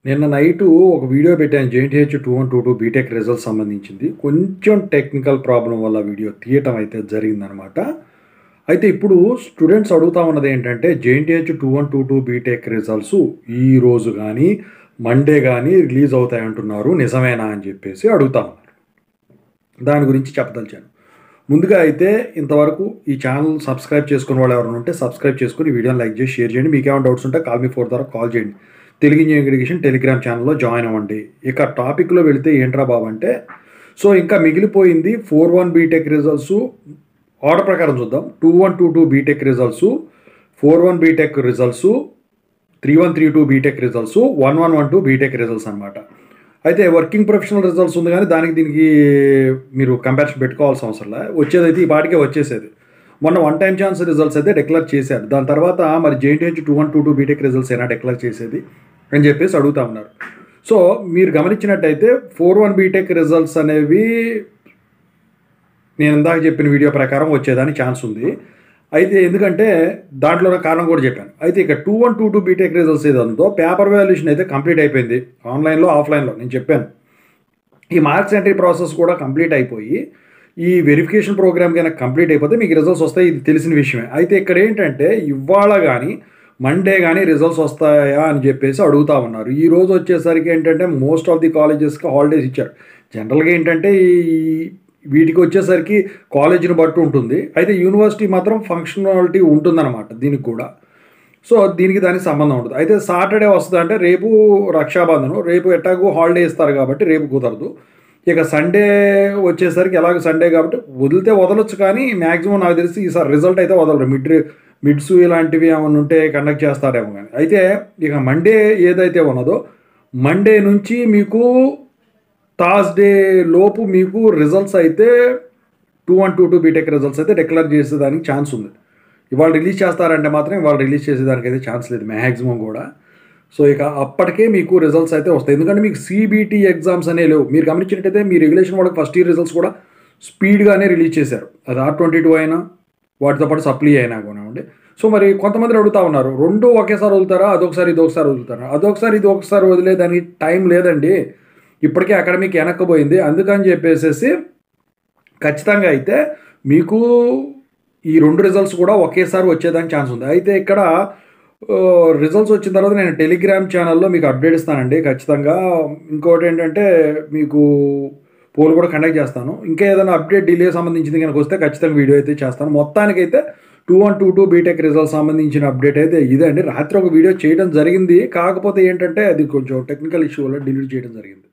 నిన్న నైటు ఒక వీడియో పెట్టాను జేఎన్‌టీహెచ్ 2122 బీటెక్ రిజల్ట్స్ సంబంధించింది. కొంచెం టెక్నికల్ ప్రాబ్లమ్ వల్ల వీడియో తీయటం అయితే జరిగిందనమాట. అయితే ఇప్పుడు స్టూడెంట్స్ అడుగుతా ఉన్నదేంటంటే జేఎన్‌టీహెచ్ 2122 బీటెక్ రిజల్ట్స్ ఈరోజు గానీ, మండే గానీ రిలీజ్ అవుతాయంటున్నారు. నిజమేనా అని చెప్పేసి అడుగుతా ఉన్నారు. దాని గురించి చెప్పదలిచాను. ముందుగా అయితే ఇంతవరకు ఈ ఛానల్ సబ్స్క్రైబ్ చేసుకున్న వాళ్ళు ఎవరైనా ఉంటే సబ్స్క్రైబ్ చేసుకొని వీడియోని లైక్ చేసి షేర్ చేయండి. మీకేమైనా డౌట్స్ ఉంటే కాల్ మీ 4 ద్వారా కాల్ చేయండి. తెలుగు ఇంజినీరింగ్ ఎడ్యుకేషన్ టెలిగ్రామ్ ఛానల్‌లో జాయిన్ అవ్వండి. ఇక టాపిక్‌లో వెళితే ఏంట్రా బాబు అంటే, సో ఇంకా మిగిలిపోయింది 41 బీటెక్ రిజల్ట్స్ ఆర్డర్ ప్రకారం చూద్దాం. 2122 BTech results, 41 BTech results, 3132 BTech results, 1112 BTech results అనమాట. అయితే వర్కింగ్ ప్రొఫెషనల్ రిజల్ట్స్ ఉంది కానీ దానికి దీనికి మీరు కంపారిజన్ పెట్టుకోవాల్సిన అవసరం లే. వచ్చేదైతే ఈ పాటికే వచ్చేసేది. మొన్న వన్ టైమ్ ఛాన్స్ రిజల్ట్స్ అయితే డిక్లేర్ చేశారు. దాని తర్వాత మరి జేఎన్‌టీహెచ్ 2122 బీటెక్ రిజల్ట్స్ అయినా డిక్లేర్ చేసేది అని చెప్పేసి అడుగుతా ఉన్నారు. సో మీరు గమనించినట్టయితే 41 బీటెక్ రిజల్ట్స్ అనేవి నేను ఇందాక చెప్పిన వీడియో ప్రకారం వచ్చేదానికి ఛాన్స్ ఉంది. అయితే ఎందుకంటే దాంట్లో కారణం కూడా చెప్పాను. అయితే ఇక 2122 బీటెక్ రిజల్ట్స్ ఏదో ఉందో పేపర్ వాల్యుయేషన్ అయితే కంప్లీట్ అయిపోయింది. ఆన్లైన్‌లో, ఆఫ్లైన్‌లో నేను చెప్పాను. ఈ మార్క్స్ ఎంట్రీ ప్రాసెస్ కూడా కంప్లీట్ అయిపోయి ఈ వెరిఫికేషన్ ప్రోగ్రామ్ కనుక కంప్లీట్ అయిపోతే మీకు రిజల్ట్స్ వస్తాయి. ఇది తెలిసిన విషయమే. అయితే ఇక్కడ ఏంటంటే ఇవాళ కానీ మండే కానీ రిజల్ట్స్ వస్తాయా అని చెప్పేసి అడుగుతా ఉన్నారు. ఈ రోజు వచ్చేసరికి ఏంటంటే మోస్ట్ ఆఫ్ ది కాలేజెస్కి హాలిడేస్ ఇచ్చారు. జనరల్గా ఏంటంటే వీటికి వచ్చేసరికి కాలేజీని బట్టి ఉంటుంది. అయితే యూనివర్సిటీ మాత్రం ఫంక్షనాలిటీ ఉంటుందన్నమాట దీనికి కూడా. సో దీనికి దానికి సంబంధం ఉంటుంది. అయితే సాటర్డే వస్తుంది అంటే రేపు రక్షాబంధనం, రేపు ఎట్టాగో హాలిడే ఇస్తారు కాబట్టి రేపు కుదరదు. ఇక సండే వచ్చేసరికి ఎలాగో సండే కాబట్టి వదిలితే వదలొచ్చు, కానీ మ్యాక్సిమం నాకు తెలిసి ఈసారి రిజల్ట్ అయితే వదలరు. మిడ్స్ ఇలాంటివి ఏమైనా ఉంటే కండక్ట్ చేస్తారేమో కానీ. అయితే ఇక మండే ఏదైతే ఉన్నదో మండే నుంచి మీకు థర్స్డే లోపు మీకు రిజల్ట్స్ అయితే 2122 బీటెక్ రిజల్ట్స్ అయితే డిక్లేర్ చేసేదానికి ఛాన్స్ ఉంది. ఇవాళ రిలీజ్ చేస్తారంటే మాత్రం ఇవాళ రిలీజ్ చేసేదానికి అయితే ఛాన్స్ లేదు మ్యాక్సిమం కూడా. సో ఇక అప్పటికే మీకు రిజల్ట్స్ అయితే వస్తాయి. ఎందుకంటే మీకు సిబిటి ఎగ్జామ్స్ అనేవి లేవు. మీరు గమనించినట్టయితే మీ రెగ్యులేషన్ వాళ్ళకి ఫస్ట్ ఇయర్ రిజల్ట్స్ కూడా స్పీడ్గానే రిలీజ్ చేశారు. అది R22 అయినా వాటితో పాటు సప్లీ అయినా కొనండి. సో మరి కొంతమంది అడుగుతా ఉన్నారు, రెండు ఒకేసారి వదులుతారా, అదొకసారి ఇదొకసారి వదులుతారా? అదొకసారి ఇది ఒకసారి వదిలేదానికి టైం లేదండి. ఇప్పటికే అకాడమిక్ వెనక్కిపోయింది. అందుకని చెప్పేసి ఖచ్చితంగా అయితే మీకు ఈ రెండు రిజల్ట్స్ కూడా ఒకేసారి వచ్చేదానికి ఛాన్స్ ఉంది. అయితే ఇక్కడ రిజల్ట్స్ వచ్చిన తర్వాత నేను టెలిగ్రామ్ ఛానల్లో మీకు అప్డేట్ ఇస్తానండి ఖచ్చితంగా. ఇంకోటి ఏంటంటే మీకు పోల్ కూడా కండక్ట్ చేస్తాను. ఇంకా ఏదైనా అప్డేట్ డిలే సంబంధించింది కనుక వస్తే ఖచ్చితంగా వీడియో అయితే చేస్తాను. మొత్తానికైతే 2122 బీటెక్ రిజల్ట్స్ సంబంధించిన అప్డేట్ అయితే ఇదే అండి. రాత్రి ఒక వీడియో చేయడం జరిగింది. కాకపోతే ఏంటంటే అది కొంచెం టెక్నికల్ ఇష్యూ వల్ల డిలీట్ చేయడం జరిగింది.